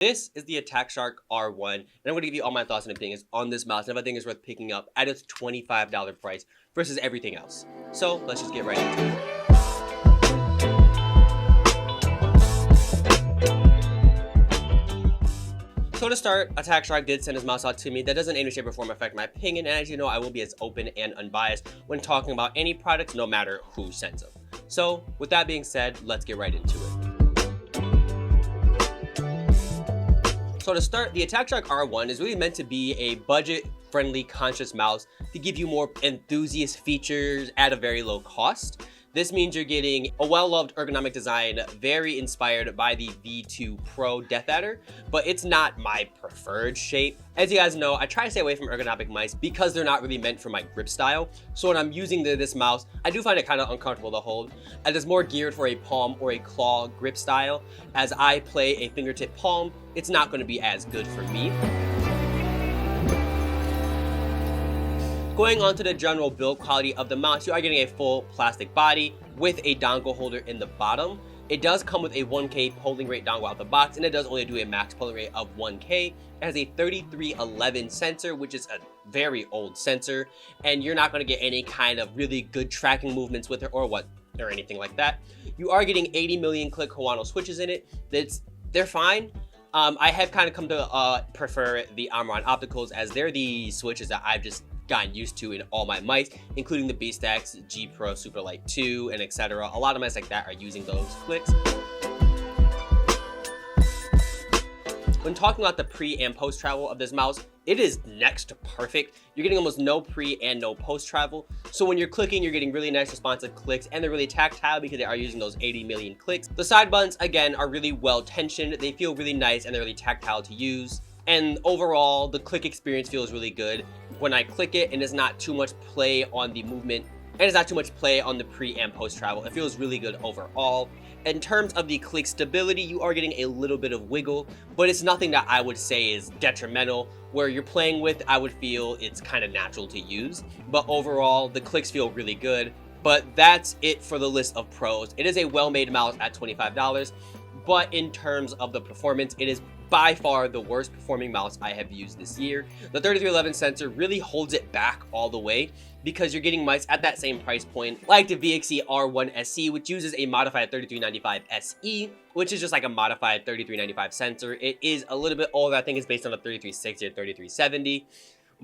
This is the Attack Shark R1, and I'm going to give you all my thoughts and opinions on this mouse and if I think it's worth picking up at its $25 price versus everything else. So let's just get right into it. So to start, Attack Shark did send his mouse out to me. That doesn't in any shape or form affect my opinion, and as you know, I will be as open and unbiased when talking about any products, no matter who sends them. So with that being said, let's get right into it. So to start, the Attack Shark R1 is really meant to be a budget-friendly, conscious mouse to give you more enthusiast features at a very low cost. This means you're getting a well-loved ergonomic design, very inspired by the V2 Pro Death Adder, but it's not my preferred shape. As you guys know, I try to stay away from ergonomic mice because they're not really meant for my grip style. So when I'm using this mouse, I do find it kind of uncomfortable to hold, and it's more geared for a palm or a claw grip style. As I play a fingertip palm, it's not going to be as good for me. Going on to the general build quality of the mouse, you are getting a full plastic body with a dongle holder in the bottom. It does come with a 1K polling rate dongle out the box, and it does only do a max polling rate of 1K. It has a 3311 sensor, which is a very old sensor, and you're not going to get any kind of really good tracking movements with it or anything like that. You are getting 80 million click Kawano switches in it. They're fine. I have kind of come to prefer the Omron Opticals, as they're the switches that I've just gotten used to in all my mice, including the B-Stacks, G Pro, Superlight 2, and etc. A lot of mice like that are using those clicks. When talking about the pre and post travel of this mouse, it is next to perfect. You're getting almost no pre and no post travel. So when you're clicking, you're getting really nice responsive clicks, and they're really tactile because they are using those 80 million clicks. The side buttons, again, are really well tensioned. They feel really nice and they're really tactile to use. And overall, the click experience feels really good when I click it, and there's not too much play on the movement, and it's not too much play on the pre and post travel. It feels really good overall. In terms of the click stability, you are getting a little bit of wiggle, but it's nothing that I would say is detrimental. Where you're playing with, I would feel it's kind of natural to use, but overall, the clicks feel really good. But that's it for the list of pros. It is a well-made mouse at $25, but in terms of the performance, it is by far the worst performing mouse I have used this year. The 3311 sensor really holds it back all the way because you're getting mice at that same price point, like the VXE R1 SE, which uses a modified 3395 SE, which is just like a modified 3395 sensor. It is a little bit older. I think it's based on a 3360 or 3370.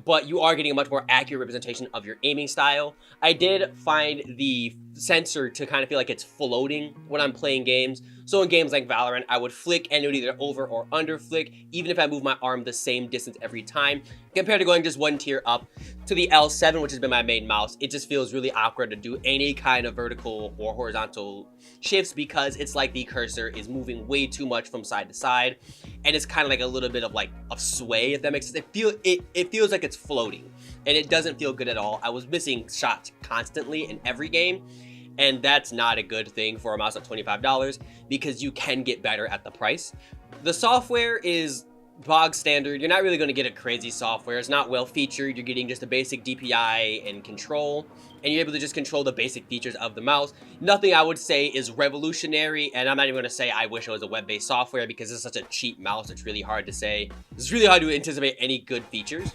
But you are getting a much more accurate representation of your aiming style. I did find the sensor to kind of feel like it's floating when I'm playing games. So in games like Valorant, I would flick and it would either over or under flick, even if I move my arm the same distance every time. Compared to going just one tier up to the L7, which has been my main mouse, it just feels really awkward to do any kind of vertical or horizontal shifts because it's like the cursor is moving way too much from side to side. And it's kind of like a little bit of sway, if that makes sense. It feels like it's floating, and it doesn't feel good at all. I was missing shots constantly in every game, and that's not a good thing for a mouse at $25 because you can get better at the price. The software is bog standard. You're not really going to get a crazy software. It's not well featured. You're getting just a basic DPI and control, and you're able to just control the basic features of the mouse. Nothing I would say is revolutionary, and I'm not even going to say I wish it was a web-based software because it's such a cheap mouse. It's really hard to say. It's really hard to anticipate any good features.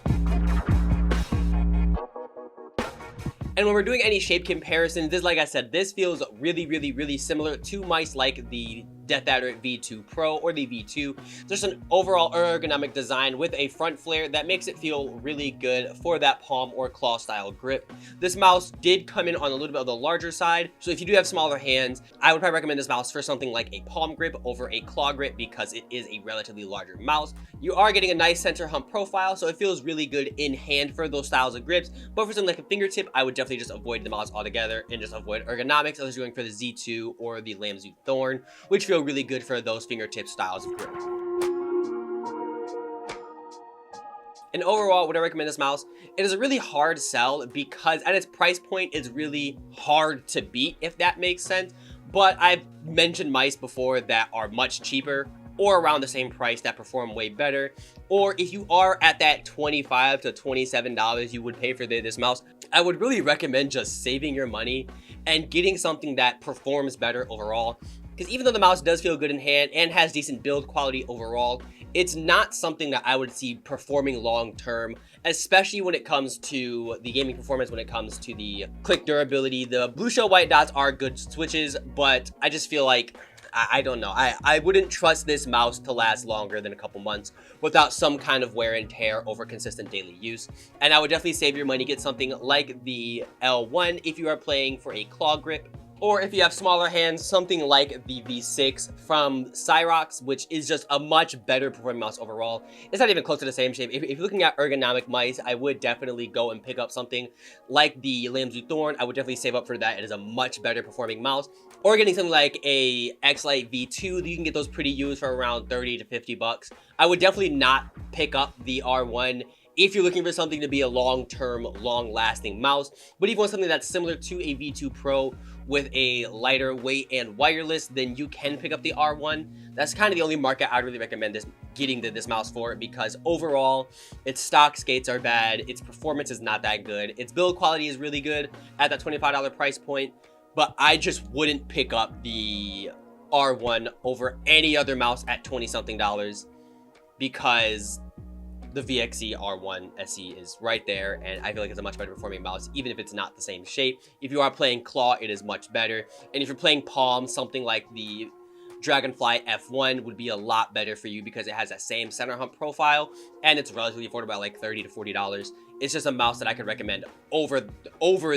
And when we're doing any shape comparison, like I said, this feels really, really, really similar to mice like the Death Adder V2 Pro or the V2. There's an overall ergonomic design with a front flare that makes it feel really good for that palm or claw style grip. This mouse did come in on a little bit of the larger side, so if you do have smaller hands, I would probably recommend this mouse for something like a palm grip over a claw grip because it is a relatively larger mouse. You are getting a nice center hump profile, so it feels really good in hand for those styles of grips, but for something like a fingertip, I would definitely just avoid the mouse altogether and just avoid ergonomics unless you're going for the Z2 or the Lamzu Thorn, which feel really good for those fingertip styles of grips. And overall, would I recommend this mouse? It is a really hard sell because at its price point, it's really hard to beat, if that makes sense. But I've mentioned mice before that are much cheaper or around the same price that perform way better. Or if you are at that $25 to $27 you would pay for this mouse, I would really recommend just saving your money and getting something that performs better overall. Because even though the mouse does feel good in hand and has decent build quality overall, it's not something that I would see performing long term, especially when it comes to the gaming performance, when it comes to the click durability. The blue shell white dots are good switches, but I just feel like, I don't know. I wouldn't trust this mouse to last longer than a couple months without some kind of wear and tear over consistent daily use. And I would definitely save your money, get something like the L1 if you are playing for a claw grip. Or if you have smaller hands, something like the V6 from Cyrox, which is just a much better performing mouse overall. It's not even close to the same shape. If you're looking at ergonomic mice, I would definitely go and pick up something like the Lamzu Thorn. I would definitely save up for that. It is a much better performing mouse. Or getting something like a X-Lite V2, you can get those pretty used for around 30 to 50 bucks. I would definitely not pick up the R1 if you're looking for something to be a long-term, long-lasting mouse. But if you want something that's similar to a V2 Pro with a lighter weight and wireless, then you can pick up the R1. That's kind of the only market I'd really recommend getting this mouse for, because overall, its stock skates are bad, its performance is not that good, its build quality is really good at that $25 price point, but I just wouldn't pick up the R1 over any other mouse at $20-something because the VXE R1 SE is right there, and I feel like it's a much better performing mouse, even if it's not the same shape. If you are playing claw, it is much better. And if you're playing palm, something like the Dragonfly F1 would be a lot better for you because it has that same center hump profile, and it's relatively affordable at like $30 to $40. It's just a mouse that I could recommend over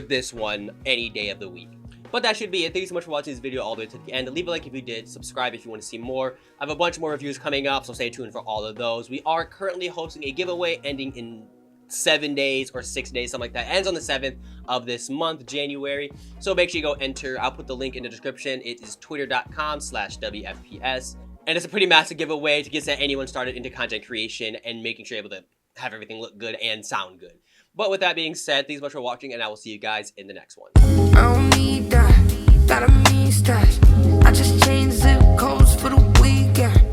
this one any day of the week. But that should be it. Thank you so much for watching this video all the way to the end. Leave a like if you did, subscribe if you want to see more. I have a bunch more reviews coming up, so stay tuned for all of those. We are currently hosting a giveaway ending in 7 days or 6 days, something like that. It ends on the 7th of this month, January. So make sure you go enter. I'll put the link in the description. It is twitter.com/WFPS. And it's a pretty massive giveaway to get anyone started into content creation and making sure you're able to have everything look good and sound good. But with that being said, thanks so much for watching, and I will see you guys in the next one. I don't need that, that I mean stash. I just changed zip codes for the weekend.